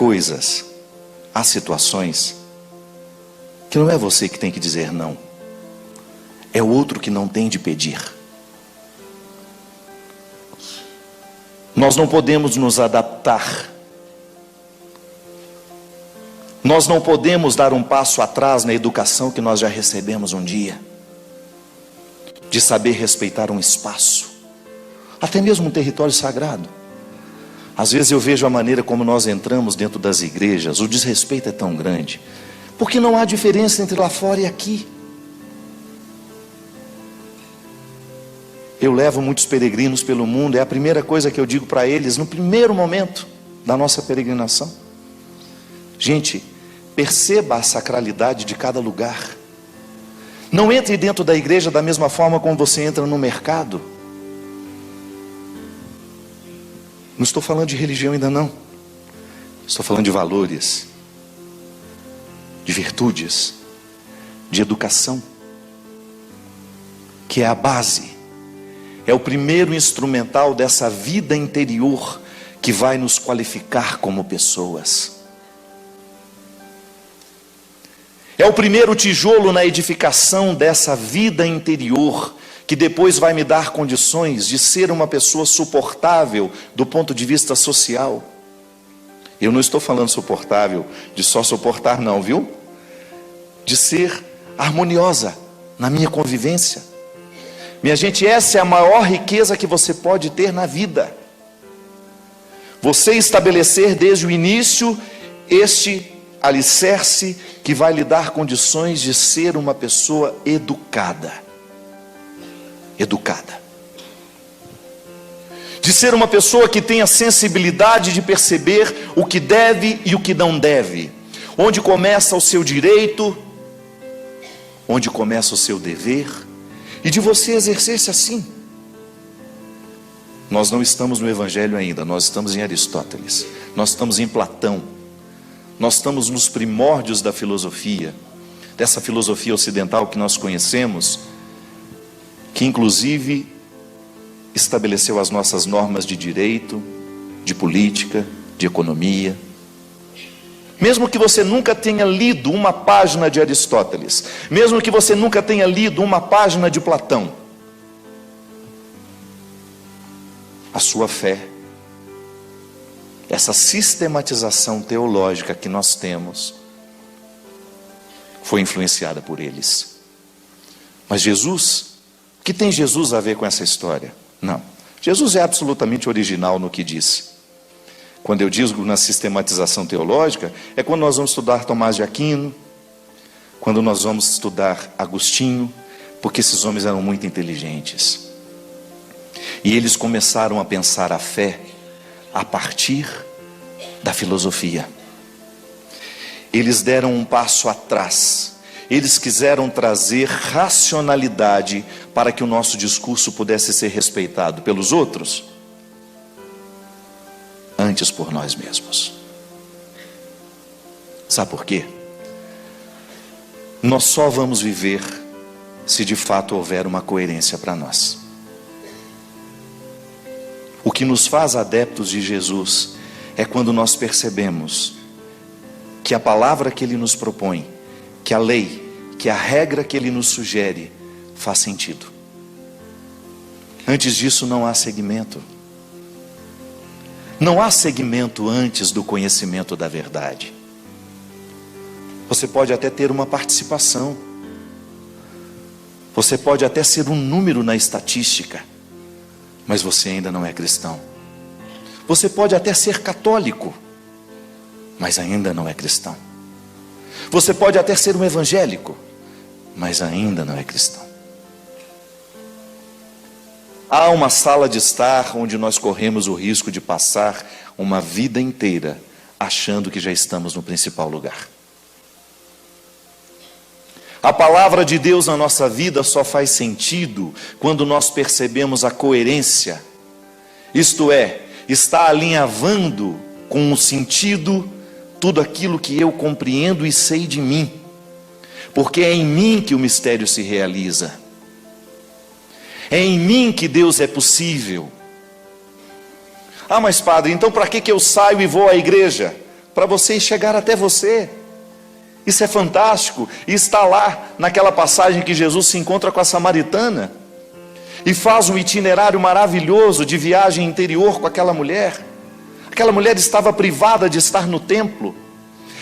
coisas, há situações que não é você que tem que dizer não, é o outro que não tem de pedir. Nós não podemos nos adaptar, nós não podemos dar um passo atrás na educação que nós já recebemos um dia, de saber respeitar um espaço, até mesmo um território sagrado. Às vezes eu vejo a maneira como nós entramos dentro das igrejas, o desrespeito é tão grande, porque não há diferença entre lá fora e aqui. Eu levo muitos peregrinos pelo mundo, é a primeira coisa que eu digo para eles no primeiro momento da nossa peregrinação: gente, perceba a sacralidade de cada lugar. Não entre dentro da igreja da mesma forma como você entra no mercado. Não estou falando de religião ainda não. Estou falando de valores, de virtudes, de educação, que é a base, é o primeiro instrumental dessa vida interior que vai nos qualificar como pessoas. É o primeiro tijolo na edificação dessa vida interior, que depois vai me dar condições de ser uma pessoa suportável do ponto de vista social. Eu não estou falando suportável de só suportar não, viu? De ser harmoniosa na minha convivência. Minha gente, essa é a maior riqueza que você pode ter na vida. Você estabelecer desde o início este alicerce que vai lhe dar condições de ser uma pessoa educada. Educada. De ser uma pessoa que tenha sensibilidade de perceber o que deve e o que não deve. Onde começa o seu direito, onde começa o seu dever, e de você exercer-se assim. Nós não estamos no Evangelho ainda, nós estamos em Aristóteles, nós estamos em Platão, nós estamos nos primórdios da filosofia, dessa filosofia ocidental que nós conhecemos, que inclusive estabeleceu as nossas normas de direito, de política, de economia. Mesmo que você nunca tenha lido uma página de Aristóteles, mesmo que você nunca tenha lido uma página de Platão, a sua fé, essa sistematização teológica que nós temos, foi influenciada por eles. Mas Jesus, o que tem Jesus a ver com essa história? Não, Jesus é absolutamente original no que disse. Quando eu digo na sistematização teológica, é quando nós vamos estudar Tomás de Aquino, quando nós vamos estudar Agostinho, porque esses homens eram muito inteligentes. E eles começaram a pensar a fé a partir da filosofia. Eles deram um passo atrás. Eles quiseram trazer racionalidade para que o nosso discurso pudesse ser respeitado pelos outros, antes por nós mesmos. Sabe por quê? Nós só vamos viver se de fato houver uma coerência para nós. O que nos faz adeptos de Jesus é quando nós percebemos que a palavra que Ele nos propõe, que a lei, que a regra que Ele nos sugere faz sentido. Antes disso não há segmento. Não há segmento antes do conhecimento da verdade. Você pode até ter uma participação. Você pode até ser um número na estatística, mas você ainda não é cristão. Você pode até ser católico, mas ainda não é cristão. Você pode até ser um evangélico, mas ainda não é cristão. Há uma sala de estar onde nós corremos o risco de passar uma vida inteira achando que já estamos no principal lugar. A palavra de Deus na nossa vida só faz sentido quando nós percebemos a coerência, isto é, está alinhavando com o sentido tudo aquilo que eu compreendo e sei de mim, porque é em mim que o mistério se realiza, é em mim que Deus é possível. Ah, mas padre, então para que eu saio e vou à igreja? para você chegar até você. Isso é fantástico. E está lá naquela passagem que Jesus se encontra com a samaritana e faz um itinerário maravilhoso de viagem interior com aquela mulher. Aquela mulher estava privada de estar no templo.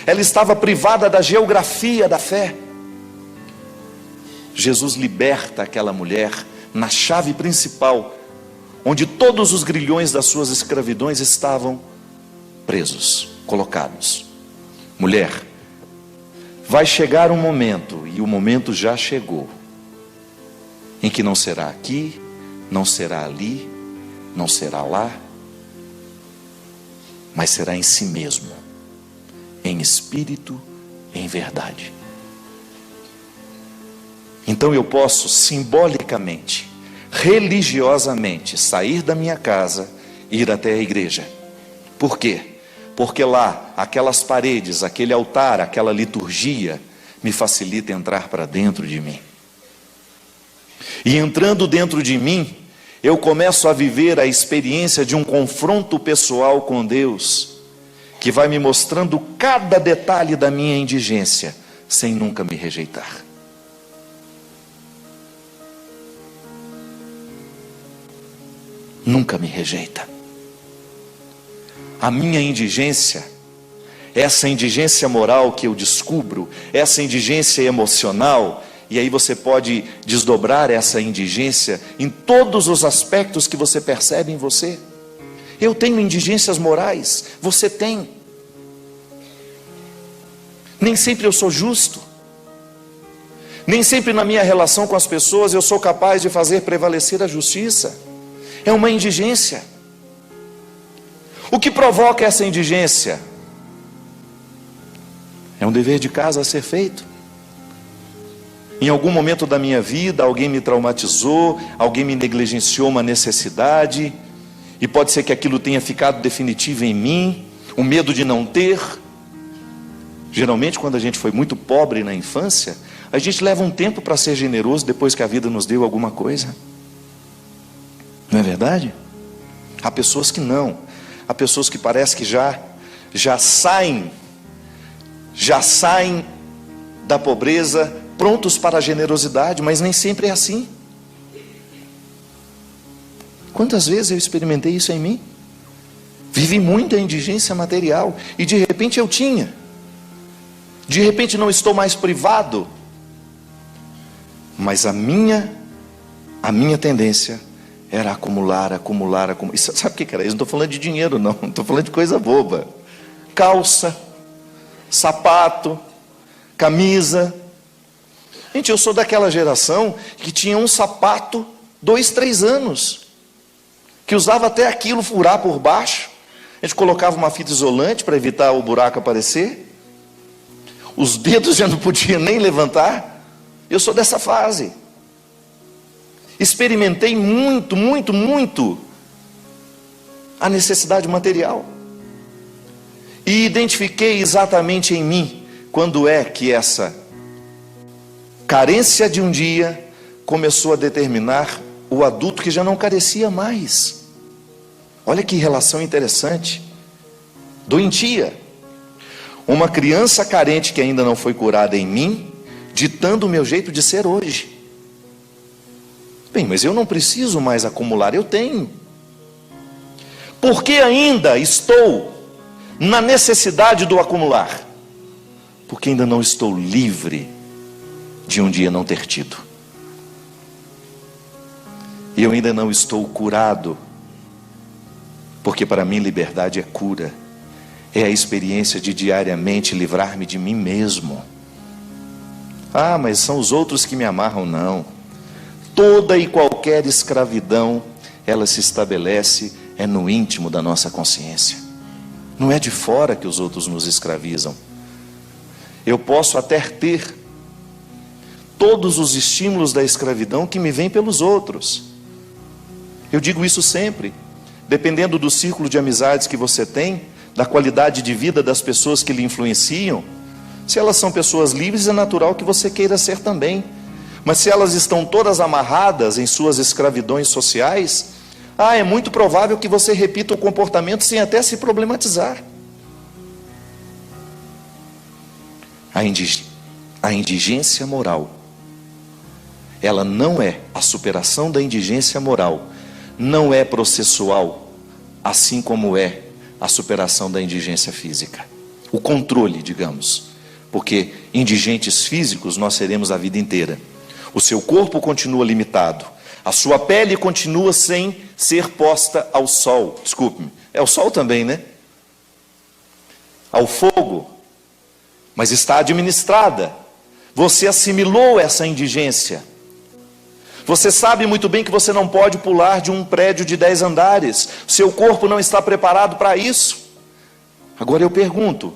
Ela estava privada da geografia da fé. Jesus liberta aquela mulher na chave principal, onde todos os grilhões das suas escravidões estavam presos, colocados. Mulher, vai chegar um momento, e o momento já chegou, em que não será aqui, não será ali, não será lá, mas será em si mesmo, em espírito, em verdade. Então eu posso simbolicamente, religiosamente, sair da minha casa e ir até a igreja. Por quê? Porque lá, aquelas paredes, aquele altar, aquela liturgia, me facilita entrar para dentro de mim. E entrando dentro de mim, eu começo a viver a experiência de um confronto pessoal com Deus, que vai me mostrando cada detalhe da minha indigência, sem nunca me rejeitar. Nunca me rejeita. A minha indigência, essa indigência moral que eu descubro, essa indigência emocional, e aí você pode desdobrar essa indigência em todos os aspectos que você percebe em você. Eu tenho indigências morais, você tem. Nem sempre eu sou justo. Nem sempre na minha relação com as pessoas eu sou capaz de fazer prevalecer a justiça. É uma indigência. O que provoca essa indigência? É um dever de casa a ser feito. Em algum momento da minha vida, alguém me traumatizou, alguém me negligenciou uma necessidade, e pode ser que aquilo tenha ficado definitivo em mim, o medo de não ter. Geralmente, quando a gente foi muito pobre na infância, a gente leva um tempo para ser generoso depois que a vida nos deu alguma coisa. Não é verdade? Há pessoas que não. Há pessoas que parece que já saem da pobreza prontos para a generosidade, mas nem sempre é assim. Quantas vezes eu experimentei isso em mim? Vivi muita indigência material e de repente eu tinha. De repente não estou mais privado. Mas a minha tendência era acumular. Sabe o que era isso? Não estou falando de dinheiro, não estou falando de coisa boba. Calça, sapato, camisa. Gente, eu sou daquela geração que tinha um sapato 2, 3 anos, que usava até aquilo furar por baixo. A gente colocava uma fita isolante para evitar o buraco aparecer. Os dedos já não podiam nem levantar. Eu sou dessa fase. Experimentei muito a necessidade material. E identifiquei exatamente em mim quando é que essa carência de um dia começou a determinar o adulto que já não carecia mais. Olha que relação interessante. Doentia. Uma criança carente que ainda não foi curada em mim, ditando o meu jeito de ser hoje. Bem, mas eu não preciso mais acumular, eu tenho. Por que ainda estou na necessidade do acumular? Porque ainda não estou livre de um dia não ter tido. E eu ainda não estou curado, porque para mim liberdade é cura. É a experiência de diariamente livrar-me de mim mesmo. Ah, mas são os outros que me amarram. Não. Toda e qualquer escravidão, ela se estabelece no íntimo da nossa consciência. Não é de fora que os outros nos escravizam. Eu posso até ter todos os estímulos da escravidão que me vêm pelos outros. Eu digo isso sempre. Dependendo do círculo de amizades que você tem, da qualidade de vida das pessoas que lhe influenciam, se elas são pessoas livres, é natural que você queira ser também. Mas se elas estão todas amarradas em suas escravidões sociais, é muito provável que você repita o comportamento sem até se problematizar. A indigência moral, ela não é, a superação da indigência moral não é processual, assim como é a superação da indigência física. O controle, digamos, porque indigentes físicos nós seremos a vida inteira. O seu corpo continua limitado, a sua pele continua sem ser posta ao sol. Desculpe-me, é o sol também, né? Ao fogo, mas está administrada. Você assimilou essa indigência. Você sabe muito bem que você não pode pular de um prédio de 10 andares. Seu corpo não está preparado para isso. Agora eu pergunto,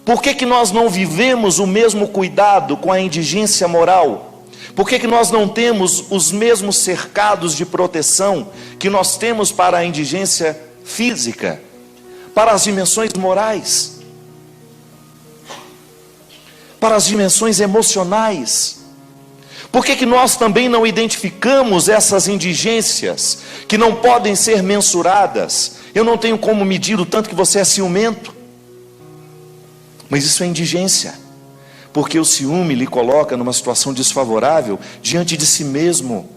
por que nós não vivemos o mesmo cuidado com a indigência moral? Por que nós não temos os mesmos cercados de proteção que nós temos para a indigência física, para as dimensões morais, para as dimensões emocionais? Por que nós também não identificamos essas indigências que não podem ser mensuradas? Eu não tenho como medir o tanto que você é ciumento, mas isso é indigência, porque o ciúme lhe coloca numa situação desfavorável diante de si mesmo.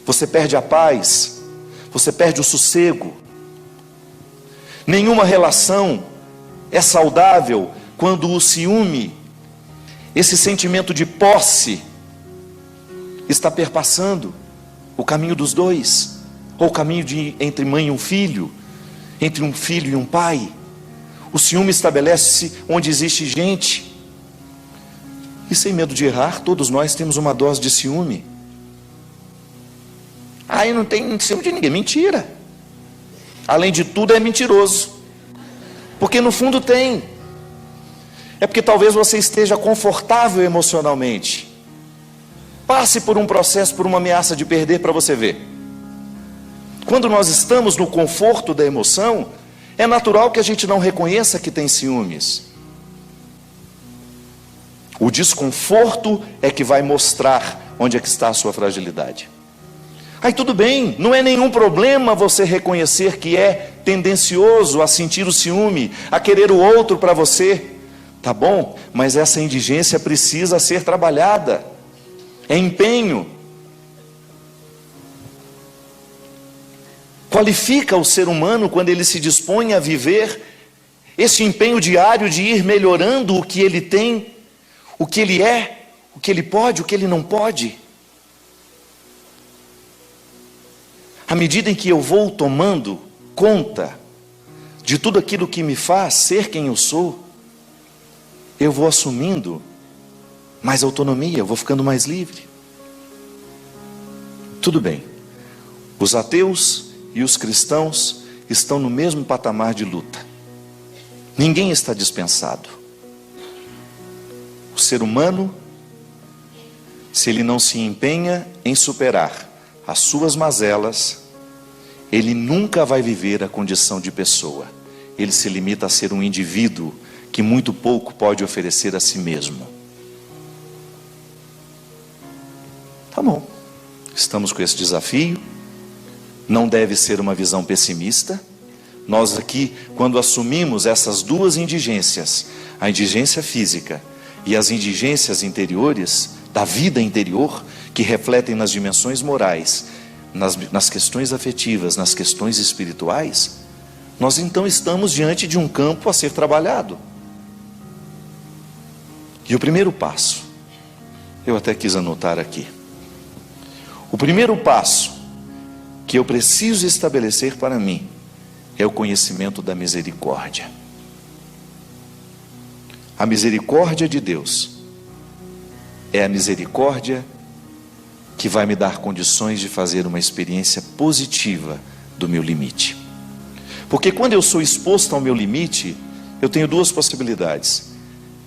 Você perde a paz, você perde o sossego. Nenhuma relação é saudável quando o ciúme, esse sentimento de posse, está perpassando o caminho dos dois, ou o caminho entre mãe e um filho, entre um filho e um pai. O ciúme estabelece-se onde existe gente. E sem medo de errar, todos nós temos uma dose de ciúme. Eu não tenho ciúme de ninguém. Mentira. Além de tudo, é mentiroso. Porque no fundo tem. É porque talvez você esteja confortável emocionalmente. Passe por um processo, por uma ameaça de perder, para você ver. Quando nós estamos no conforto da emoção, é natural que a gente não reconheça que tem ciúmes. O desconforto é que vai mostrar onde é que está a sua fragilidade. Aí tudo bem, não é nenhum problema você reconhecer que é tendencioso a sentir o ciúme, a querer o outro para você. Tá bom, mas essa indigência precisa ser trabalhada. É empenho. Qualifica o ser humano quando ele se dispõe a viver esse empenho diário de ir melhorando o que ele tem, o que ele é, o que ele pode, o que ele não pode. À medida em que eu vou tomando conta de tudo aquilo que me faz ser quem eu sou, eu vou assumindo mais autonomia, eu vou ficando mais livre. Tudo bem, os ateus e os cristãos estão no mesmo patamar de luta. Ninguém está dispensado. O ser humano, se ele não se empenha em superar as suas mazelas, ele nunca vai viver a condição de pessoa. Ele se limita a ser um indivíduo que muito pouco pode oferecer a si mesmo. Tá bom, estamos com esse desafio. Não deve ser uma visão pessimista. Nós aqui, quando assumimos essas duas indigências, a indigência física e as indigências interiores, da vida interior, que refletem nas dimensões morais, nas questões afetivas, nas questões espirituais, nós então estamos diante de um campo a ser trabalhado. E o primeiro passo, eu até quis anotar aqui, o primeiro passo que eu preciso estabelecer para mim é o conhecimento da misericórdia. A misericórdia de Deus é a misericórdia que vai me dar condições de fazer uma experiência positiva do meu limite. Porque quando eu sou exposto ao meu limite, eu tenho duas possibilidades.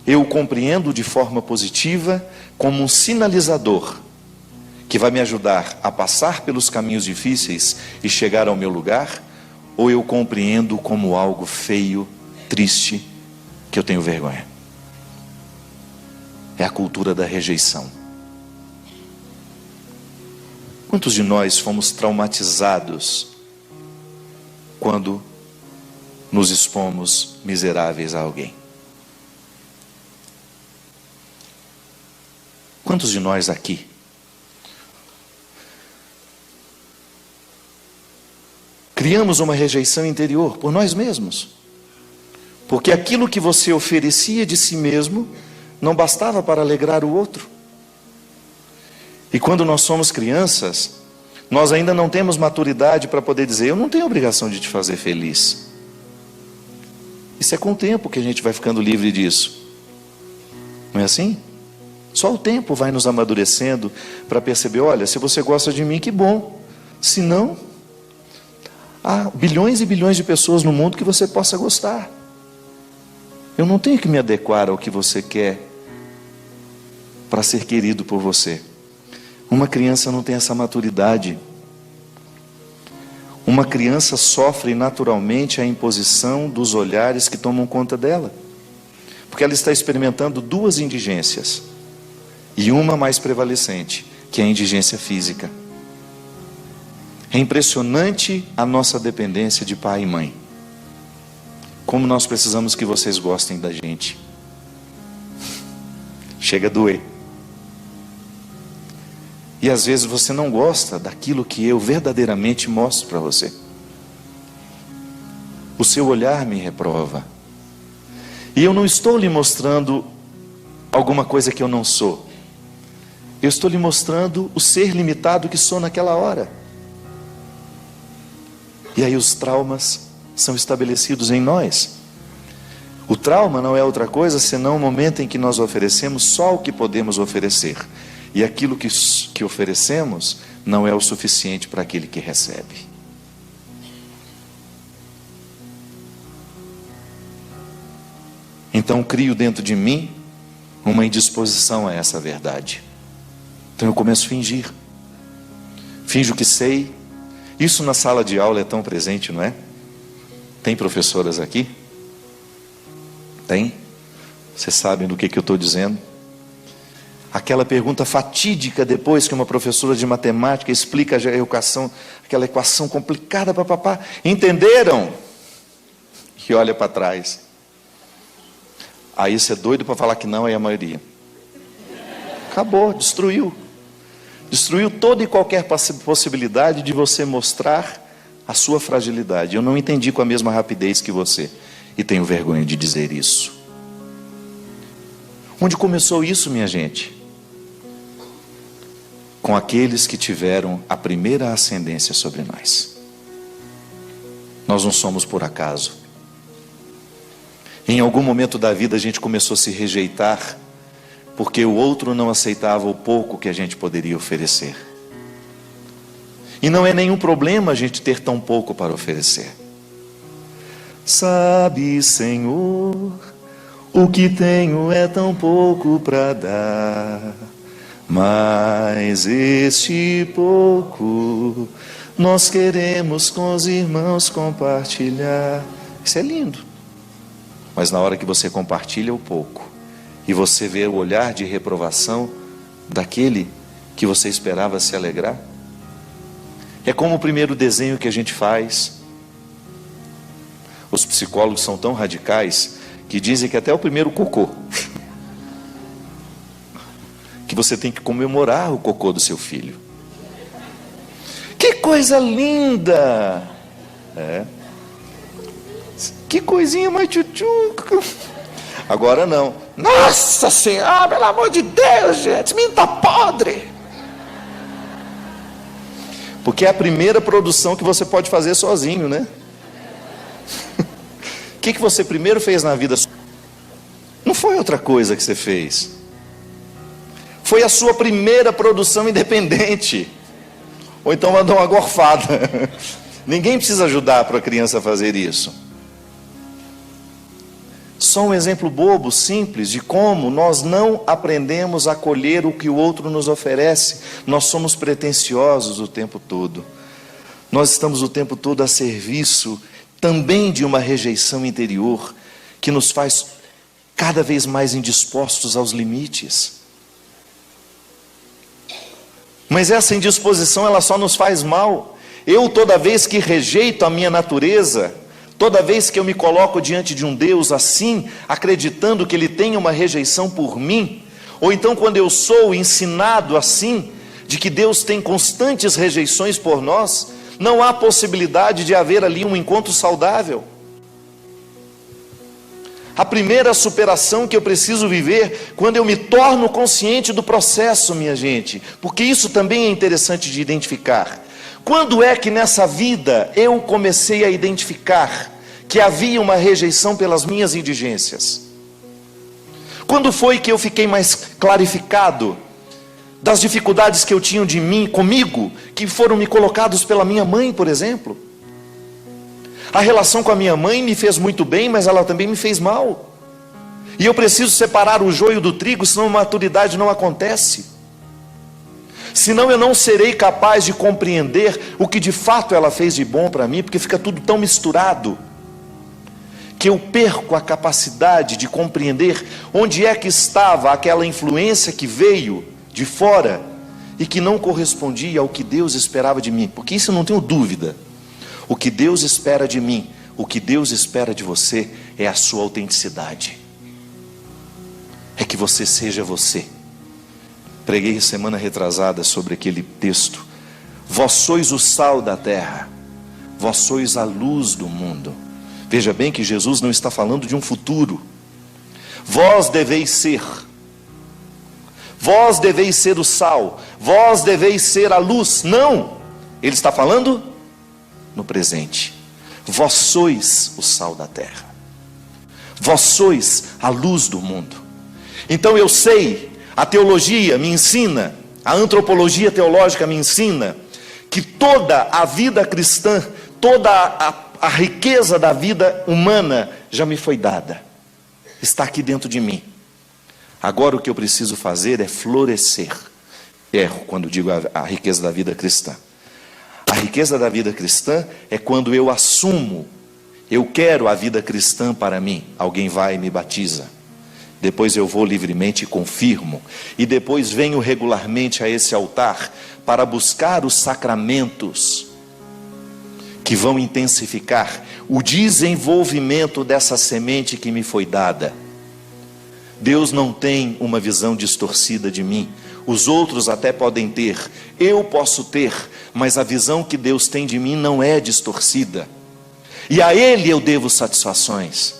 Eu o compreendo de forma positiva como um sinalizador que vai me ajudar a passar pelos caminhos difíceis e chegar ao meu lugar, ou eu compreendo como algo feio, triste, que eu tenho vergonha. É a cultura da rejeição. Quantos de nós fomos traumatizados quando nos expomos miseráveis a alguém? Quantos de nós aqui criamos uma rejeição interior por nós mesmos? Porque aquilo que você oferecia de si mesmo não bastava para alegrar o outro. E quando nós somos crianças, nós ainda não temos maturidade para poder dizer: eu não tenho obrigação de te fazer feliz. Isso é com o tempo que a gente vai ficando livre disso. Não é assim? Só o tempo vai nos amadurecendo para perceber: olha, se você gosta de mim, que bom. Se não, há bilhões e bilhões de pessoas no mundo que você possa gostar. Eu não tenho que me adequar ao que você quer para ser querido por você. Uma criança não tem essa maturidade. Uma criança sofre naturalmente a imposição dos olhares que tomam conta dela, porque ela está experimentando duas indigências, e uma mais prevalecente, que é a indigência física. É impressionante a nossa dependência de pai e mãe. Como nós precisamos que vocês gostem da gente. Chega a doer. E às vezes você não gosta daquilo que eu verdadeiramente mostro para você. O seu olhar me reprova. E eu não estou lhe mostrando alguma coisa que eu não sou. Eu estou lhe mostrando o ser limitado que sou naquela hora. E aí os traumas são estabelecidos em nós. O trauma não é outra coisa senão o momento em que nós oferecemos só o que podemos oferecer. E aquilo que oferecemos não é o suficiente para aquele que recebe. Então crio dentro de mim uma indisposição a essa verdade. Então eu começo a fingir. Finjo que sei. Isso na sala de aula é tão presente, não é? Tem professoras aqui? Tem? Vocês sabem do que eu estou dizendo? Aquela pergunta fatídica depois que uma professora de matemática explica a equação, aquela equação complicada, papapá. Entenderam? E olha para trás. Aí você é doido para falar que não, é a maioria. Acabou, destruiu. Destruiu toda e qualquer possibilidade de você mostrar a sua fragilidade. Eu não entendi com a mesma rapidez que você. E tenho vergonha de dizer isso. Onde começou isso, minha gente? Com aqueles que tiveram a primeira ascendência sobre nós. Nós não somos por acaso. Em algum momento da vida a gente começou a se rejeitar, porque o outro não aceitava o pouco que a gente poderia oferecer. E não é nenhum problema a gente ter tão pouco para oferecer. Sabe, Senhor, o que tenho é tão pouco para dar, mas este pouco nós queremos com os irmãos compartilhar. Isso é lindo. Mas na hora que você compartilha o pouco e você vê o olhar de reprovação daquele que você esperava se alegrar, é como o primeiro desenho que a gente faz. Os psicólogos são tão radicais que dizem que até o primeiro cocô, que você tem que comemorar o cocô do seu filho. Que coisa linda! É. Que coisinha mais tchutchuca. Agora não. Nossa Senhora, pelo amor de Deus, gente, esse menino tá podre. Porque é a primeira produção que você pode fazer sozinho, né? O que você primeiro fez na vida? Não foi outra coisa que você fez. Foi a sua primeira produção independente. Ou então mandou uma gorfada. Ninguém precisa ajudar para a criança fazer isso. Só um exemplo bobo, simples, de como nós não aprendemos a colher o que o outro nos oferece. Nós somos pretensiosos o tempo todo. Nós estamos o tempo todo a serviço também de uma rejeição interior que nos faz cada vez mais indispostos aos limites. Mas essa indisposição, ela só nos faz mal. Eu, toda vez que rejeito a minha natureza, toda vez que eu me coloco diante de um Deus assim, acreditando que Ele tem uma rejeição por mim, Ou então quando eu sou ensinado assim, de que Deus tem constantes rejeições por nós, não há possibilidade de haver ali um encontro saudável. A primeira superação que eu preciso viver, quando eu me torno consciente do processo, minha gente, porque isso também é interessante de identificar. Quando é que nessa vida eu comecei a identificar que havia uma rejeição pelas minhas indigências? Quando foi que eu fiquei mais clarificado das dificuldades que eu tinha de mim, comigo, que foram me colocados pela minha mãe, por exemplo? A relação com a minha mãe me fez muito bem, mas ela também me fez mal. E eu preciso separar o joio do trigo, senão a maturidade não acontece. Senão eu não serei capaz de compreender o que de fato ela fez de bom para mim, porque fica tudo tão misturado, que eu perco a capacidade de compreender onde é que estava aquela influência que veio de fora e que não correspondia ao que Deus esperava de mim. Porque isso eu não tenho dúvida. O que Deus espera de mim, o que Deus espera de você é a sua autenticidade. É que você seja você. Preguei semana retrasada sobre aquele texto. Vós sois o sal da terra, vós sois a luz do mundo. Veja bem que Jesus não está falando de um futuro. Vós deveis ser. Vós deveis ser o sal. Vós deveis ser a luz. Não. Ele está falando no presente. Vós sois o sal da terra. Vós sois a luz do mundo. Então eu sei, a teologia me ensina, a antropologia teológica me ensina, que toda a vida cristã, toda a riqueza da vida humana já me foi dada. Está aqui dentro de mim. Agora o que eu preciso fazer é florescer. Erro quando digo a riqueza da vida cristã. A riqueza da vida cristã é quando eu assumo, eu quero a vida cristã para mim. Alguém vai e me batiza. Depois eu vou livremente e confirmo. E depois venho regularmente a esse altar para buscar os sacramentos que vão intensificar o desenvolvimento dessa semente que me foi dada. Deus não tem uma visão distorcida de mim. Os outros até podem ter, eu posso ter, mas a visão que Deus tem de mim não é distorcida. E a Ele eu devo satisfações.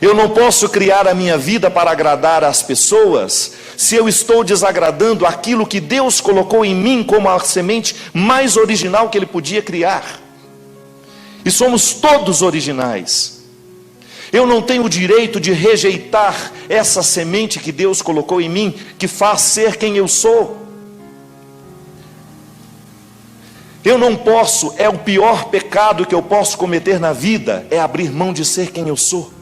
Eu não posso criar a minha vida para agradar as pessoas, se eu estou desagradando aquilo que Deus colocou em mim como a semente mais original que Ele podia criar. E somos todos originais. Eu não tenho o direito de rejeitar essa semente que Deus colocou em mim, que faz ser quem eu sou. Eu não posso, é o pior pecado que eu posso cometer na vida, é abrir mão de ser quem eu sou.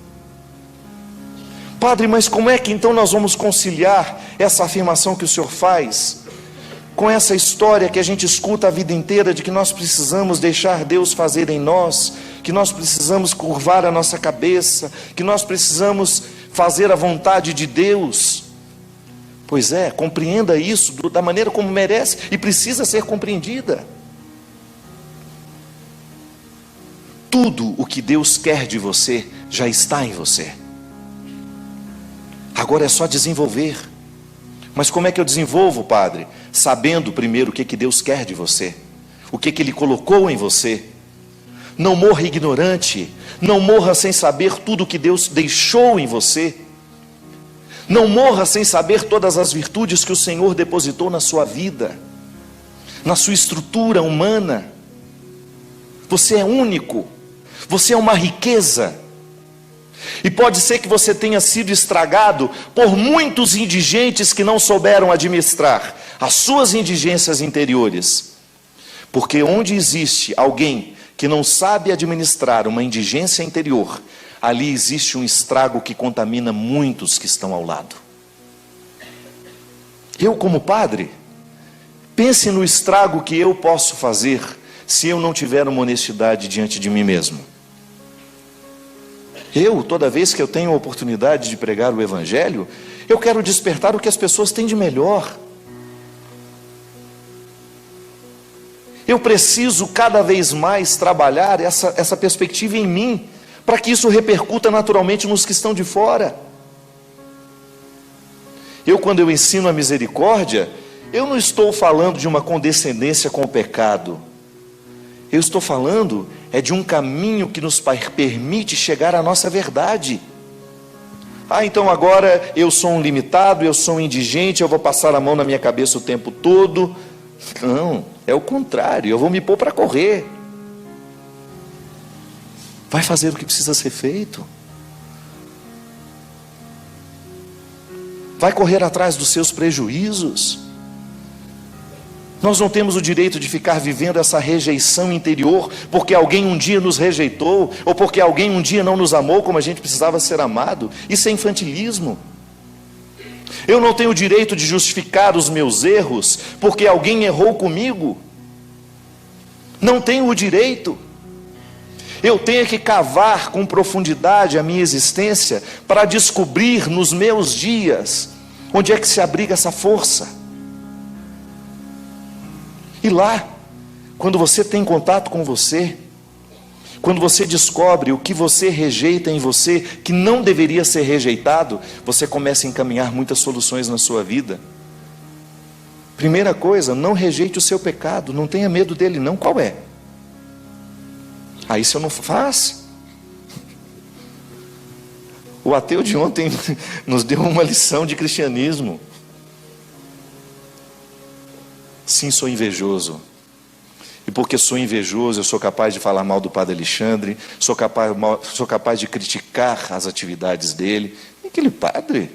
Padre, mas como é que então nós vamos conciliar essa afirmação que o senhor faz com essa história que a gente escuta a vida inteira de que nós precisamos deixar Deus fazer em nós, que nós precisamos curvar a nossa cabeça, que nós precisamos fazer a vontade de Deus? Pois é, compreenda isso da maneira como merece e precisa ser compreendida. Tudo o que Deus quer de você já está em você. Agora é só desenvolver. Mas como é que eu desenvolvo, Padre? Sabendo primeiro o que Deus quer de você, o que Ele colocou em você. Não morra ignorante, não morra sem saber tudo o que Deus deixou em você. Não morra sem saber todas as virtudes que o Senhor depositou na sua vida, na sua estrutura humana. Você é único, você é uma riqueza. E pode ser que você tenha sido estragado por muitos indigentes que não souberam administrar as suas indigências interiores. Porque onde existe alguém que não sabe administrar uma indigência interior, ali existe um estrago que contamina muitos que estão ao lado. Eu, como padre, pense no estrago que eu posso fazer se eu não tiver uma honestidade diante de mim mesmo. Eu, toda vez que eu tenho a oportunidade de pregar o Evangelho, eu quero despertar o que as pessoas têm de melhor. Eu preciso cada vez mais trabalhar essa perspectiva em mim, para que isso repercuta naturalmente nos que estão de fora. Quando eu ensino a misericórdia, eu não estou falando de uma condescendência com o pecado. Eu estou falando de um caminho que nos permite chegar à nossa verdade. Então agora eu sou um limitado, eu sou um indigente, eu vou passar a mão na minha cabeça o tempo todo. Não, é o contrário, eu vou me pôr para correr. Vai fazer o que precisa ser feito. Vai correr atrás dos seus prejuízos. Nós não temos o direito de ficar vivendo essa rejeição interior, porque alguém um dia nos rejeitou, ou porque alguém um dia não nos amou como a gente precisava ser amado. Isso é infantilismo. Eu não tenho o direito de justificar os meus erros, porque alguém errou comigo. Não tenho o direito. Eu tenho que cavar com profundidade a minha existência, para descobrir nos meus dias, onde é que se abriga essa força. E lá, quando você tem contato com você, quando você descobre o que você rejeita em você, que não deveria ser rejeitado, você começa a encaminhar muitas soluções na sua vida. Primeira coisa, não rejeite o seu pecado, não tenha medo dele não. Qual é? Isso eu não faço. O ateu de ontem nos deu uma lição de cristianismo. Sim, sou invejoso. E porque sou invejoso, eu sou capaz de falar mal do padre Alexandre, sou capaz de criticar as atividades dele. E aquele padre?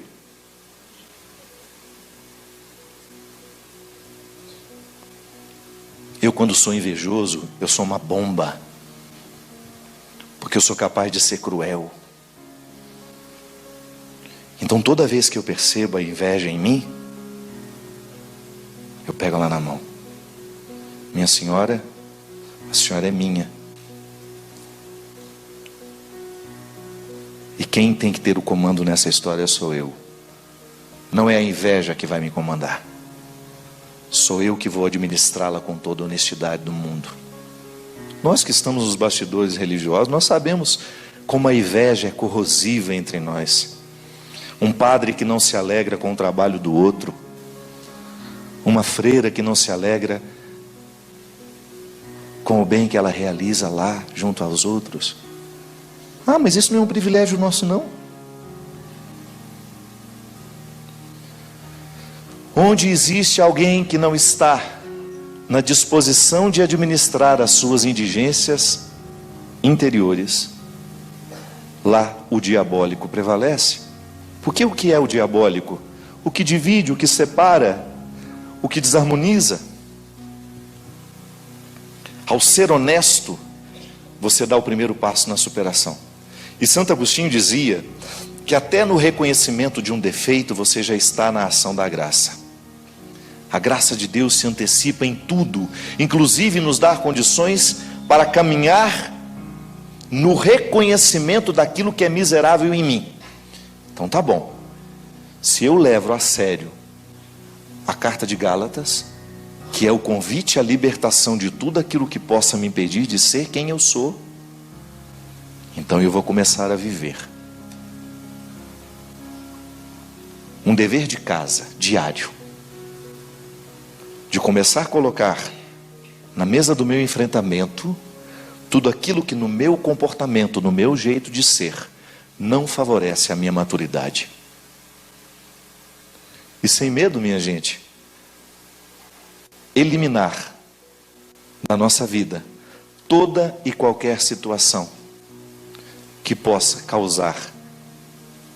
Eu, quando sou invejoso, eu sou uma bomba. Porque eu sou capaz de ser cruel. Então, toda vez que eu percebo a inveja em mim, eu pego ela na mão. Minha senhora, a senhora é minha. E quem tem que ter o comando nessa história sou eu. Não é a inveja que vai me comandar. Sou eu que vou administrá-la com toda a honestidade do mundo. Nós que estamos nos bastidores religiosos, nós sabemos como a inveja é corrosiva entre nós. Um padre que não se alegra com o trabalho do outro. Uma freira que não se alegra com o bem que ela realiza lá, junto aos outros. Mas isso não é um privilégio nosso, não. Onde existe alguém que não está na disposição de administrar as suas indigências interiores, lá o diabólico prevalece. Porque o que é o diabólico? O que divide, o que separa, o que desarmoniza. Ao ser honesto, você dá o primeiro passo na superação. E Santo Agostinho dizia que até no reconhecimento de um defeito você já está na ação da graça. A graça de Deus se antecipa em tudo, inclusive nos dar condições para caminhar no reconhecimento daquilo que é miserável em mim. Então tá bom, se eu levo a sério a carta de Gálatas, que é o convite à libertação de tudo aquilo que possa me impedir de ser quem eu sou, então eu vou começar a viver um dever de casa, diário, de começar a colocar na mesa do meu enfrentamento tudo aquilo que no meu comportamento, no meu jeito de ser, não favorece a minha maturidade. E sem medo, minha gente, eliminar da nossa vida toda e qualquer situação que possa causar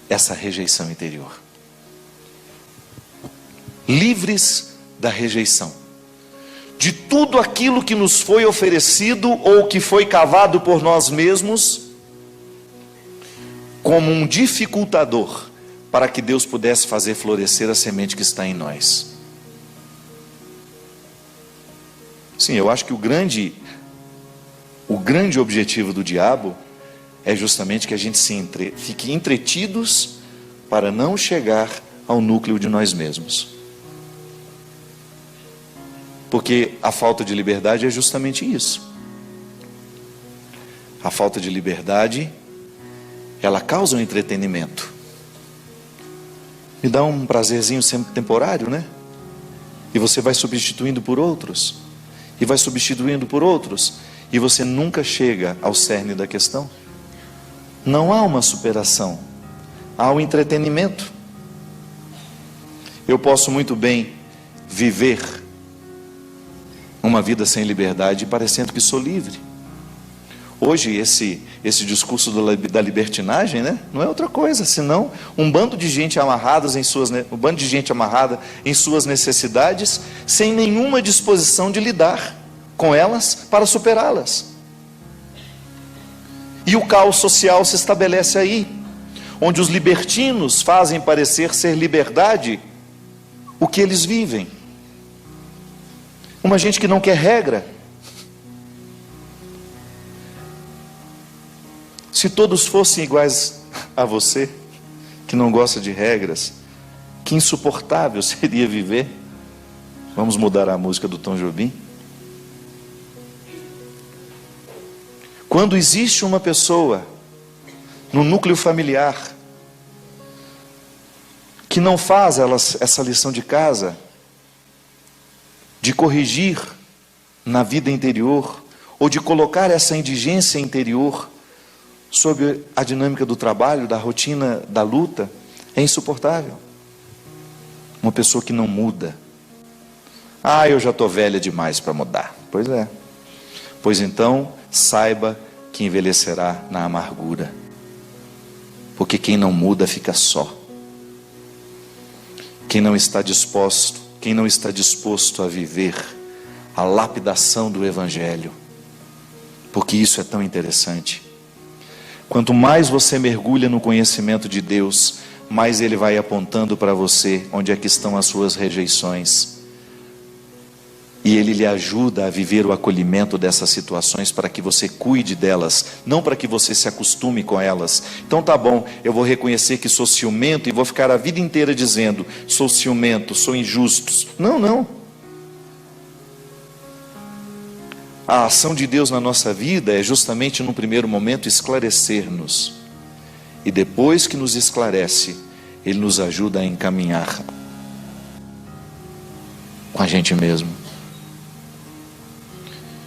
essa rejeição interior. Livres da rejeição de tudo aquilo que nos foi oferecido ou que foi cavado por nós mesmos como um dificultador para que Deus pudesse fazer florescer a semente que está em nós. Sim, eu acho que o grande objetivo do diabo é justamente que a gente fique entretidos para não chegar ao núcleo de nós mesmos. Porque a falta de liberdade é justamente isso. A falta de liberdade, ela causa um entretenimento. Me dá um prazerzinho sempre temporário, né? E você vai substituindo por outros, e vai substituindo por outros, e você nunca chega ao cerne da questão. Não há uma superação, há um entretenimento. Eu posso muito bem viver uma vida sem liberdade, parecendo que sou livre. Hoje esse discurso da libertinagem, né, não é outra coisa senão um bando de gente amarrada em suas necessidades, sem nenhuma disposição de lidar com elas para superá-las. E o caos social se estabelece aí, onde os libertinos fazem parecer ser liberdade o que eles vivem. Uma gente que não quer regra. Se todos fossem iguais a você, que não gosta de regras, que insuportável seria viver. Vamos mudar a música do Tom Jobim. Quando existe uma pessoa no núcleo familiar que não faz essa lição de casa, de corrigir na vida interior, ou de colocar essa indigência interior sob a dinâmica do trabalho, da rotina, da luta, é insuportável. Uma pessoa que não muda. Ah, eu já estou velha demais para mudar. Pois é. Pois então, saiba que envelhecerá na amargura. Porque quem não muda fica só. Quem não está disposto a viver a lapidação do Evangelho. Porque isso é tão interessante. Quanto mais você mergulha no conhecimento de Deus, mais Ele vai apontando para você onde é que estão as suas rejeições. E Ele lhe ajuda a viver o acolhimento dessas situações para que você cuide delas, não para que você se acostume com elas. Então tá bom, eu vou reconhecer que sou ciumento e vou ficar a vida inteira dizendo, sou ciumento, sou injusto. Não. A ação de Deus na nossa vida é justamente no primeiro momento esclarecer-nos. E depois que nos esclarece, Ele nos ajuda a encaminhar com a gente mesmo.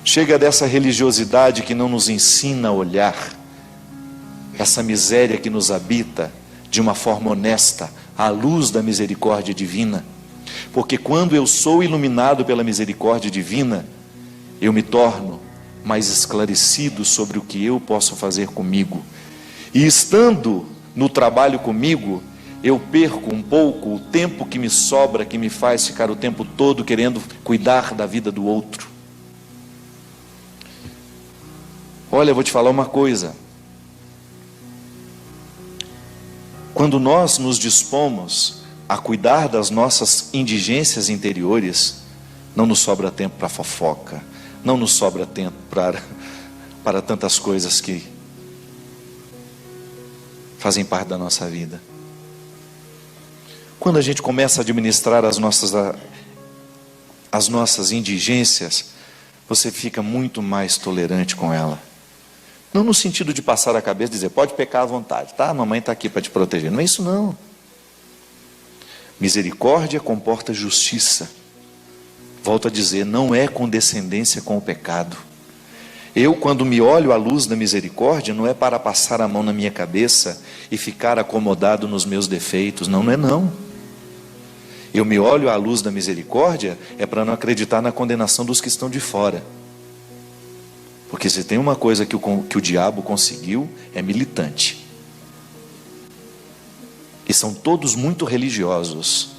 Chega dessa religiosidade que não nos ensina a olhar essa miséria que nos habita de uma forma honesta, à luz da misericórdia divina. Porque quando eu sou iluminado pela misericórdia divina, eu me torno mais esclarecido sobre o que eu posso fazer comigo. E estando no trabalho comigo, eu perco um pouco o tempo que me sobra, que me faz ficar o tempo todo querendo cuidar da vida do outro. Olha, eu vou te falar uma coisa. Quando nós nos dispomos a cuidar das nossas indigências interiores, não nos sobra tempo para fofoca, não nos sobra tempo para tantas coisas que fazem parte da nossa vida. Quando a gente começa a administrar as nossas indigências, você fica muito mais tolerante com ela. Não no sentido de passar a cabeça e dizer, pode pecar à vontade, tá? A mamãe está aqui para te proteger. Não é isso não. Misericórdia comporta justiça. Volto a dizer, não é condescendência com o pecado. Eu, quando me olho à luz da misericórdia, não é para passar a mão na minha cabeça e ficar acomodado nos meus defeitos. Não é não. Eu me olho à luz da misericórdia, é para não acreditar na condenação dos que estão de fora. Porque se tem uma coisa que o diabo conseguiu, é militante. E são todos muito religiosos.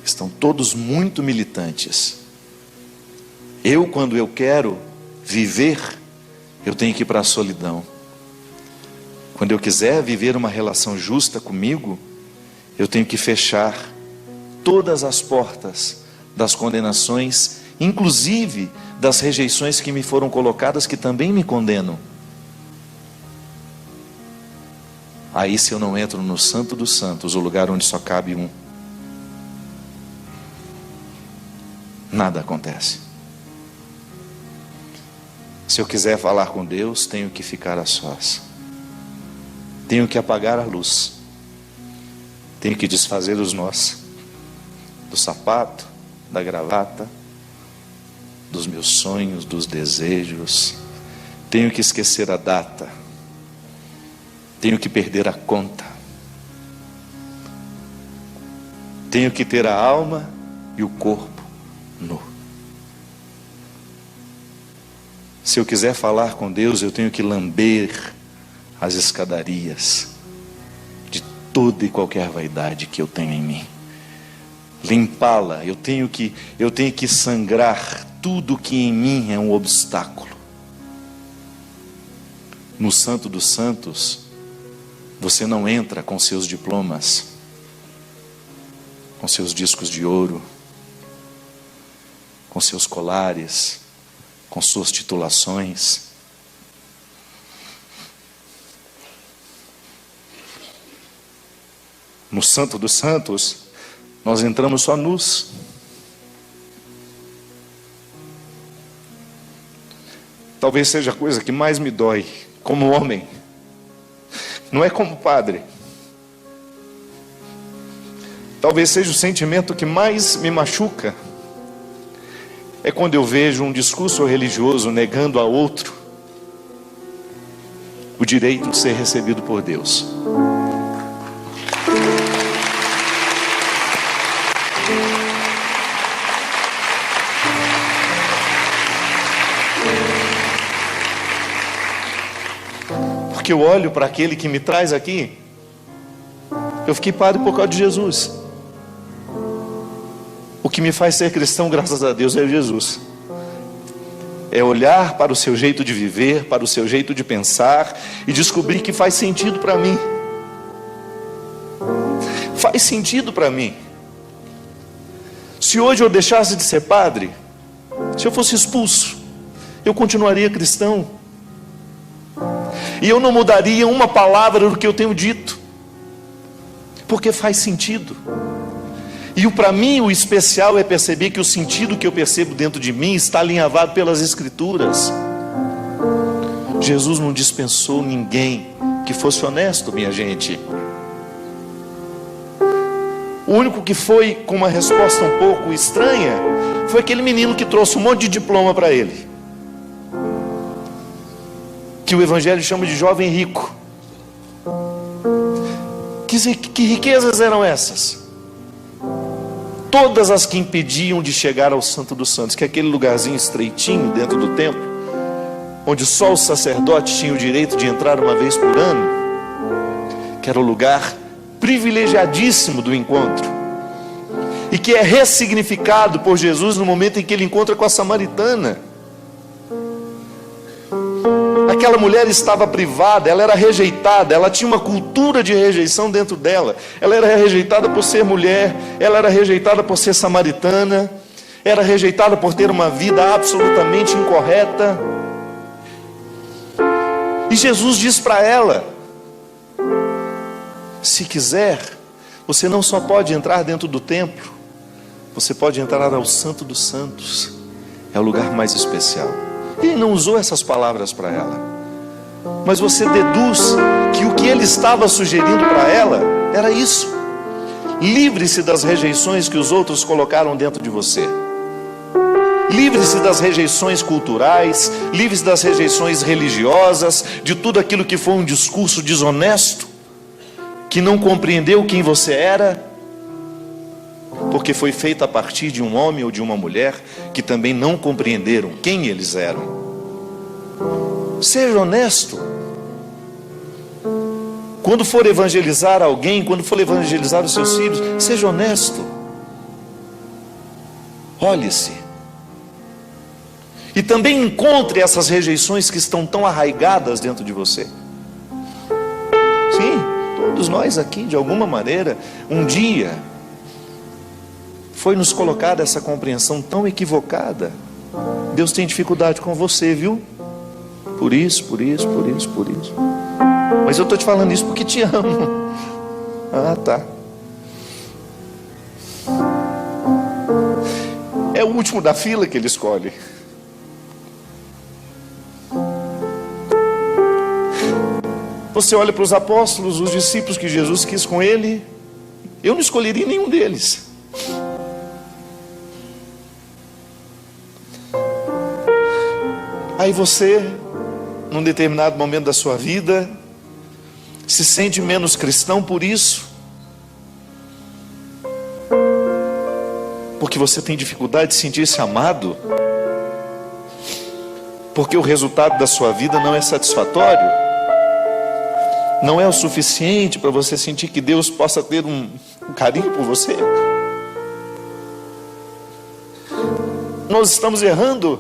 Estão todos muito militantes. Quando eu quero viver, eu tenho que ir para a solidão. Quando eu quiser viver uma relação justa comigo, eu tenho que fechar todas as portas das condenações, inclusive das rejeições que me foram colocadas, que também me condenam. Aí, se eu não entro no Santo dos Santos, o lugar onde só cabe um, nada acontece. Se eu quiser falar com Deus, tenho que ficar a sós. Tenho que apagar a luz. Tenho que desfazer os nós. Do sapato, da gravata, dos meus sonhos, dos desejos. Tenho que esquecer a data. Tenho que perder a conta. Tenho que ter a alma e o corpo nu. Se eu quiser falar com Deus, eu tenho que lamber as escadarias de toda e qualquer vaidade que eu tenho em mim. Limpá-la, eu tenho que sangrar tudo que em mim é um obstáculo. No Santo dos Santos, você não entra com seus diplomas, com seus discos de ouro, com seus colares, com suas titulações. No Santo dos Santos, nós entramos só nus. Talvez seja a coisa que mais me dói como homem, não é como padre. Talvez seja o sentimento que mais me machuca. É quando eu vejo um discurso religioso negando a outro o direito de ser recebido por Deus. Porque eu olho para aquele que me traz aqui. Eu fiquei padre por causa de Jesus. O que me faz ser cristão, graças a Deus, é Jesus. É olhar para o seu jeito de viver, para o seu jeito de pensar e descobrir que faz sentido para mim. Faz sentido para mim. Se hoje eu deixasse de ser padre, se eu fosse expulso, eu continuaria cristão. E eu não mudaria uma palavra do que eu tenho dito, porque faz sentido. E para mim o especial é perceber que o sentido que eu percebo dentro de mim está alinhavado pelas Escrituras. Jesus não dispensou ninguém que fosse honesto, minha gente. O único que foi com uma resposta um pouco estranha foi aquele menino que trouxe um monte de diploma para ele, que o Evangelho chama de jovem rico. Que riquezas eram essas? Todas as que impediam de chegar ao Santo dos Santos, que é aquele lugarzinho estreitinho dentro do templo, onde só os sacerdotes tinham o direito de entrar uma vez por ano, que era o lugar privilegiadíssimo do encontro, e que é ressignificado por Jesus no momento em que ele encontra com a samaritana. Aquela mulher estava privada, ela era rejeitada, ela tinha uma cultura de rejeição dentro dela. Ela era rejeitada por ser mulher, ela era rejeitada por ser samaritana, era rejeitada por ter uma vida absolutamente incorreta. E Jesus diz para ela: se quiser, você não só pode entrar dentro do templo, você pode entrar ao Santo dos Santos. É o lugar mais especial. Ele não usou essas palavras para ela, mas você deduz que o que ele estava sugerindo para ela era isso: livre-se das rejeições que os outros colocaram dentro de você. Livre-se das rejeições culturais, livre-se das rejeições religiosas, de tudo aquilo que foi um discurso desonesto, que não compreendeu quem você era, porque foi feito a partir de um homem ou de uma mulher que também não compreenderam quem eles eram. Seja honesto. Quando for evangelizar alguém, quando for evangelizar os seus filhos, seja honesto. Olhe-se. E também encontre essas rejeições que estão tão arraigadas dentro de você. Sim, todos nós aqui, de alguma maneira, um dia foi nos colocada essa compreensão tão equivocada. Deus tem dificuldade com você, viu? Por isso. Mas eu estou te falando isso porque te amo. Ah, tá. É o último da fila que ele escolhe. Você olha para os apóstolos, os discípulos que Jesus quis com ele, eu não escolheria nenhum deles. Aí você, num determinado momento da sua vida, se sente menos cristão por isso, porque você tem dificuldade de sentir-se amado, porque o resultado da sua vida não é satisfatório, não é o suficiente para você sentir que Deus possa ter um carinho por você. Nós estamos errando.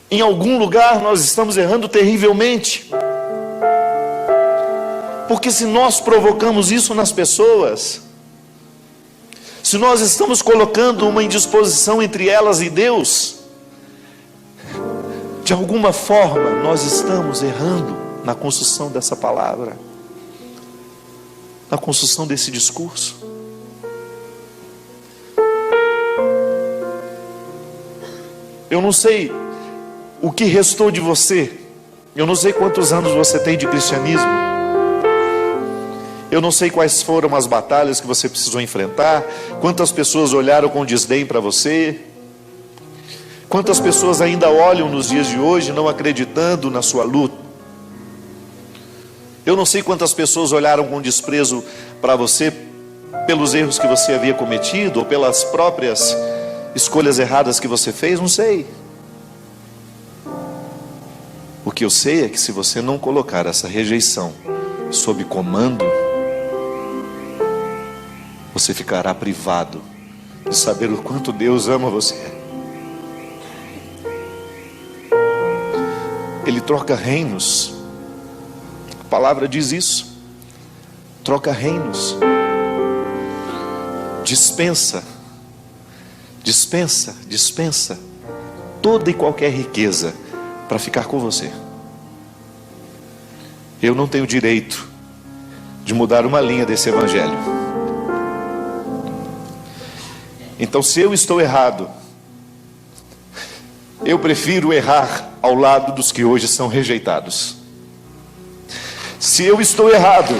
Em algum lugar nós estamos errando terrivelmente. Porque se nós provocamos isso nas pessoas, se nós estamos colocando uma indisposição entre elas e Deus, de alguma forma nós estamos errando na construção dessa palavra, na construção desse discurso. Eu não sei o que restou de você, eu não sei quantos anos você tem de cristianismo, eu não sei quais foram as batalhas que você precisou enfrentar, quantas pessoas olharam com desdém para você, quantas pessoas ainda olham nos dias de hoje não acreditando na sua luta. Eu não sei quantas pessoas olharam com desprezo para você pelos erros que você havia cometido ou pelas próprias escolhas erradas que você fez, não sei. O que eu sei é que se você não colocar essa rejeição sob comando, você ficará privado de saber o quanto Deus ama você. Ele troca reinos. A palavra diz isso. Troca reinos. Dispensa toda e qualquer riqueza para ficar com você. Eu não tenho direito de mudar uma linha desse evangelho. Então, se eu estou errado, eu prefiro errar ao lado dos que hoje são rejeitados. Se eu estou errado,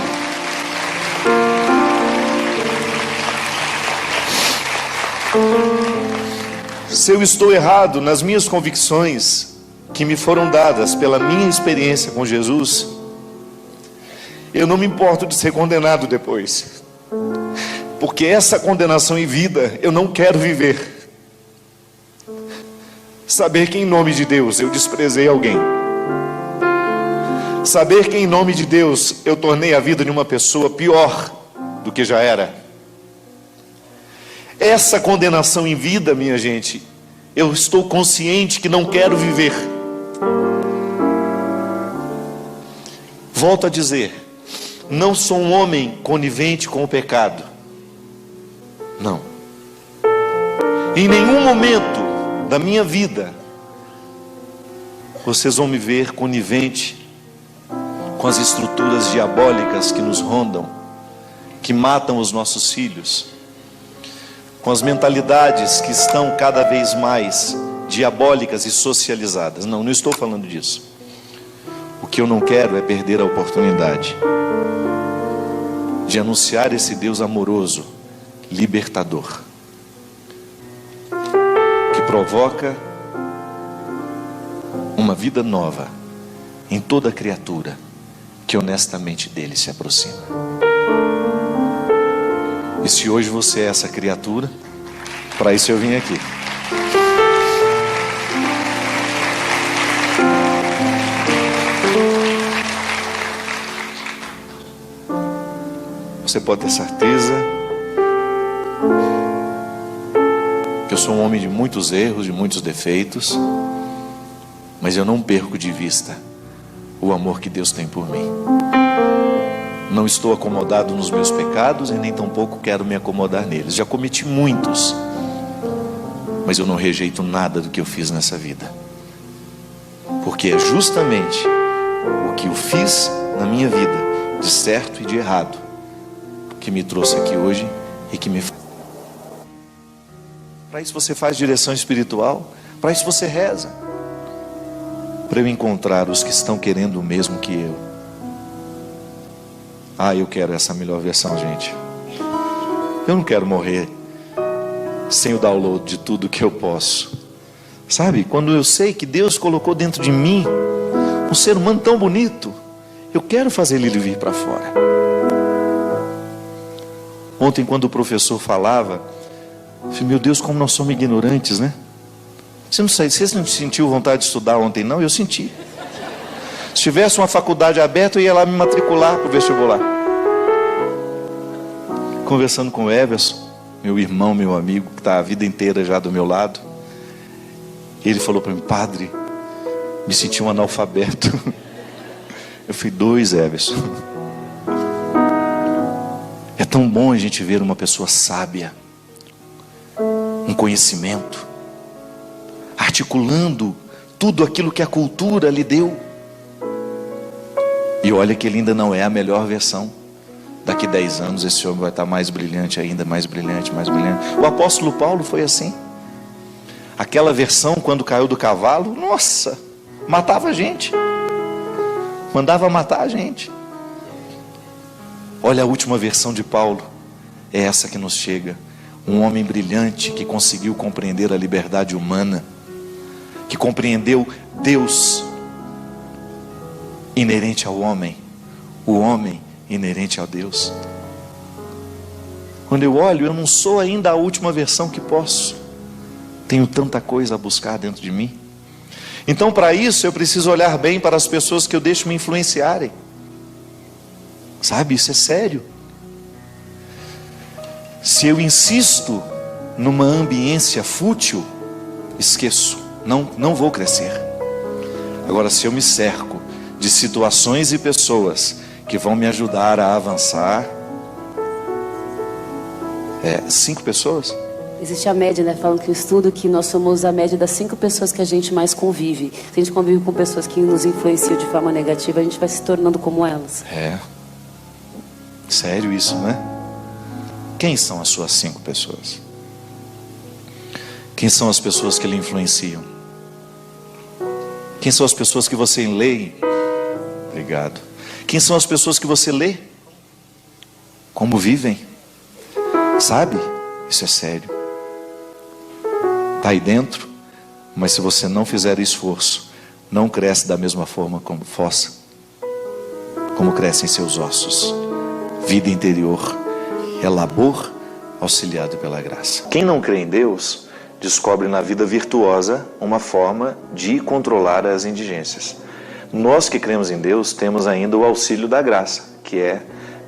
nas minhas convicções que me foram dadas pela minha experiência com Jesus, eu não me importo de ser condenado depois, porque essa condenação em vida eu não quero viver. Saber que em nome de Deus eu desprezei alguém, saber que em nome de Deus eu tornei a vida de uma pessoa pior do que já era, essa condenação em vida, minha gente, eu estou consciente que não quero viver. Volto a dizer, não sou um homem conivente com o pecado, não. Em nenhum momento da minha vida vocês vão me ver conivente com as estruturas diabólicas que nos rondam, que matam os nossos filhos, com as mentalidades que estão cada vez mais diabólicas e socializadas. Não estou falando disso. O que eu não quero é perder a oportunidade de anunciar esse Deus amoroso, libertador, que provoca uma vida nova em toda criatura que honestamente dele se aproxima. E se hoje você é essa criatura, para isso eu vim aqui. Você pode ter certeza que eu sou um homem de muitos erros, de muitos defeitos, mas eu não perco de vista o amor que Deus tem por mim. Não estou acomodado nos meus pecados e nem tampouco quero me acomodar neles. Já cometi muitos, mas eu não rejeito nada do que eu fiz nessa vida, porque é justamente o que eu fiz na minha vida, de certo e de errado, que me trouxe aqui hoje e que me faz. Para isso você faz direção espiritual, para isso você reza, para eu encontrar os que estão querendo o mesmo que eu. Ah, eu quero essa melhor versão, gente. Eu não quero morrer sem o download de tudo que eu posso. Sabe, quando eu sei que Deus colocou dentro de mim um ser humano tão bonito, eu quero fazer ele vir para fora. Ontem, quando o professor falava, eu falei, meu Deus, como nós somos ignorantes, né? Você não sentiu vontade de estudar ontem, não? Eu senti. Se tivesse uma faculdade aberta, eu ia lá me matricular para o vestibular. Conversando com o Everson, meu irmão, meu amigo, que está a vida inteira já do meu lado, ele falou para mim, padre, me senti um analfabeto. Eu fui 2, Everson. É tão bom a gente ver uma pessoa sábia, um conhecimento, articulando tudo aquilo que a cultura lhe deu. E olha que ele ainda não é a melhor versão. Daqui 10 anos esse homem vai estar mais brilhante ainda, mais brilhante, mais brilhante. O apóstolo Paulo foi assim. Aquela versão, quando caiu do cavalo, nossa, matava a gente. Mandava matar a gente. Olha a última versão de Paulo. É essa que nos chega. Um homem brilhante que conseguiu compreender a liberdade humana, que compreendeu Deus inerente ao homem, o homem inerente a Deus. Quando eu olho, eu não sou ainda a última versão que posso. Tenho tanta coisa a buscar dentro de mim. Então, para isso, eu preciso olhar bem para as pessoas que eu deixo me influenciarem. Sabe, isso é sério. Se eu insisto numa ambiência fútil, esqueço, não vou crescer. Agora, se eu me cerco de situações e pessoas que vão me ajudar a avançar, 5 pessoas? Existe a média, né? Falam que o estudo que nós somos a média das 5 pessoas que a gente mais convive. Se a gente convive com pessoas que nos influenciam de forma negativa, a gente vai se tornando como elas. Sério isso, né? Quem são as suas 5 pessoas? Quem são as pessoas que lhe influenciam? Quem são as pessoas que você lê? Obrigado. Quem são as pessoas que você lê? Como vivem? Sabe? Isso é sério. Está aí dentro, mas se você não fizer esforço, não cresce da mesma forma como fossa, como crescem seus ossos. Vida interior é labor auxiliado pela graça. Quem não crê em Deus, descobre na vida virtuosa uma forma de controlar as indigências. Nós que cremos em Deus, temos ainda o auxílio da graça, que é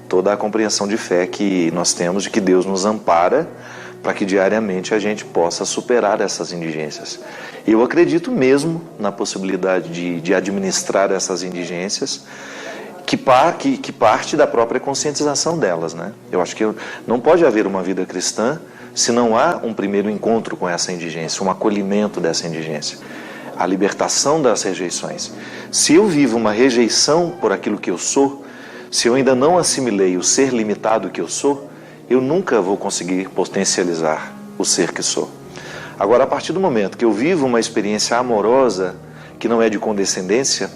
toda a compreensão de fé que nós temos de que Deus nos ampara para que diariamente a gente possa superar essas indigências. Eu acredito mesmo na possibilidade de administrar essas indigências, que parte da própria conscientização delas, né? Eu acho que não pode haver uma vida cristã se não há um primeiro encontro com essa indigência, um acolhimento dessa indigência, a libertação das rejeições. Se eu vivo uma rejeição por aquilo que eu sou, se eu ainda não assimilei o ser limitado que eu sou, eu nunca vou conseguir potencializar o ser que sou. Agora, a partir do momento que eu vivo uma experiência amorosa, que não é de condescendência,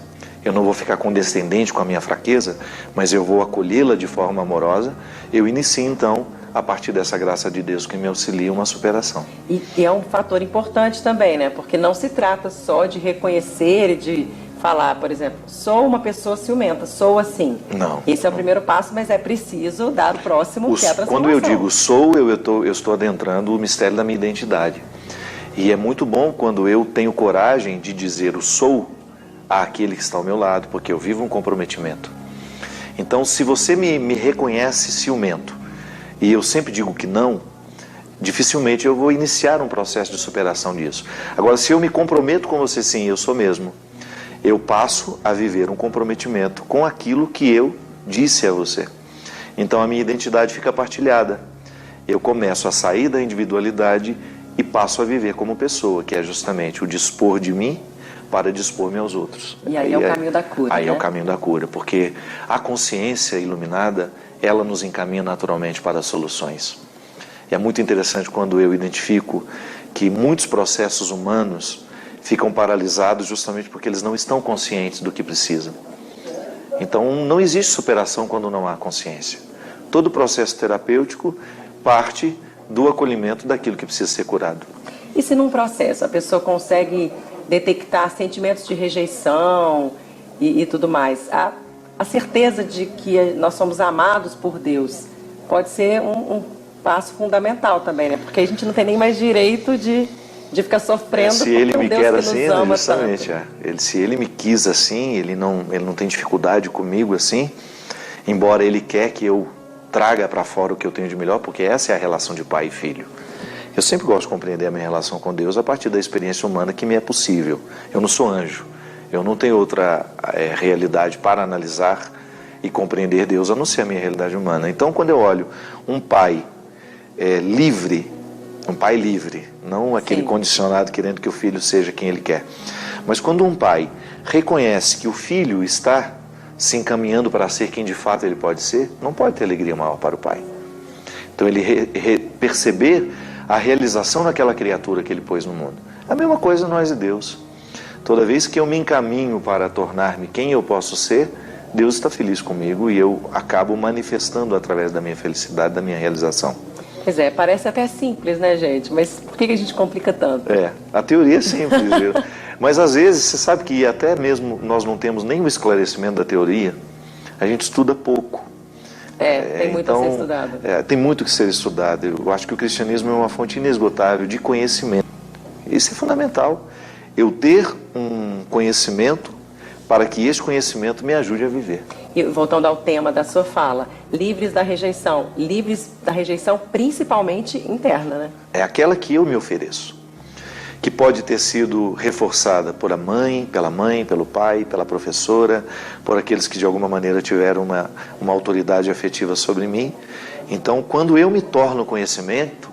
eu não vou ficar condescendente com a minha fraqueza, mas eu vou acolhê-la de forma amorosa, eu inicio então, a partir dessa graça de Deus que me auxilia, uma superação. E é um fator importante também, né? Porque não se trata só de reconhecer e de falar, por exemplo, sou uma pessoa ciumenta, sou assim. Não. Esse é o primeiro passo, mas é preciso dar o próximo, que é a transformação. Quando eu digo sou, eu estou adentrando o mistério da minha identidade. E é muito bom quando eu tenho coragem de dizer o sou àquele que está ao meu lado, porque eu vivo um comprometimento. Então, se você me reconhece ciumento, e eu sempre digo que não, dificilmente eu vou iniciar um processo de superação disso. Agora, se eu me comprometo com você, sim, eu sou mesmo, eu passo a viver um comprometimento com aquilo que eu disse a você. Então a minha identidade fica partilhada. Eu começo a sair da individualidade e passo a viver como pessoa, que é justamente o dispor de mim para dispor-me aos outros. E aí é o caminho da cura. Aí é o caminho da cura, porque a consciência iluminada, ela nos encaminha naturalmente para as soluções. E é muito interessante quando eu identifico que muitos processos humanos ficam paralisados justamente porque eles não estão conscientes do que precisam. Então, não existe superação quando não há consciência. Todo processo terapêutico parte do acolhimento daquilo que precisa ser curado. E se num processo a pessoa consegue detectar sentimentos de rejeição e tudo mais, a certeza de que nós somos amados por Deus pode ser um passo fundamental também, né? Porque a gente não tem nem mais direito de ficar sofrendo se ele me Deus quer que assim, nos ama justamente, tanto. se ele me quis assim, ele não tem dificuldade comigo assim, embora ele quer que eu traga para fora o que eu tenho de melhor, porque essa é a relação de pai e filho. Eu sempre gosto de compreender a minha relação com Deus a partir da experiência humana que me é possível. Eu não sou anjo, eu não tenho outra realidade para analisar e compreender Deus a não ser a minha realidade humana. Então, quando eu olho um pai livre, um pai livre, não aquele condicionado querendo que o filho seja quem ele quer, mas quando um pai reconhece que o filho está se encaminhando para ser quem de fato ele pode ser, não pode ter alegria maior para o pai. Então ele perceber a realização daquela criatura que ele pôs no mundo. A mesma coisa nós e Deus. Toda vez que eu me encaminho para tornar-me quem eu posso ser, Deus está feliz comigo e eu acabo manifestando através da minha felicidade, da minha realização. Pois é, parece até simples, né, gente? Mas por que a gente complica tanto? A teoria é simples, viu? Mas às vezes, você sabe que até mesmo nós não temos nem o esclarecimento da teoria, a gente estuda pouco. Tem muito a ser estudado. Tem muito que ser estudado. Eu acho que o cristianismo é uma fonte inesgotável de conhecimento. Isso é fundamental. Eu ter um conhecimento para que esse conhecimento me ajude a viver. E voltando ao tema da sua fala, livres da rejeição principalmente interna, né? É aquela que eu me ofereço, que pode ter sido reforçada por pela mãe, pelo pai, pela professora, por aqueles que de alguma maneira tiveram uma autoridade afetiva sobre mim. Então, quando eu me torno conhecimento,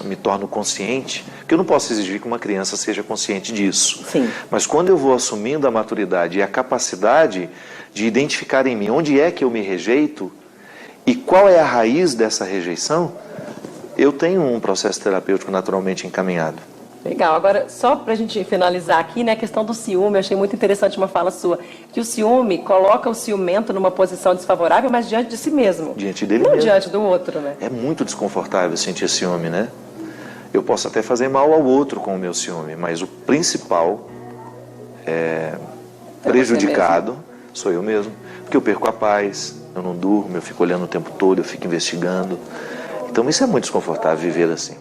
me torno consciente, porque eu não posso exigir que uma criança seja consciente disso. Sim. Mas quando eu vou assumindo a maturidade e a capacidade de identificar em mim onde é que eu me rejeito e qual é a raiz dessa rejeição, eu tenho um processo terapêutico naturalmente encaminhado. Legal. Agora, só para a gente finalizar aqui, né, a questão do ciúme, eu achei muito interessante uma fala sua, que o ciúme coloca o ciumento numa posição desfavorável, mas diante de si mesmo. Diante dele não mesmo. Diante do outro, né? É muito desconfortável sentir ciúme, né? Eu posso até fazer mal ao outro com o meu ciúme, mas o principal prejudicado sou eu mesmo. Porque eu perco a paz, eu não durmo, eu fico olhando o tempo todo, eu fico investigando. Então isso é muito desconfortável viver assim.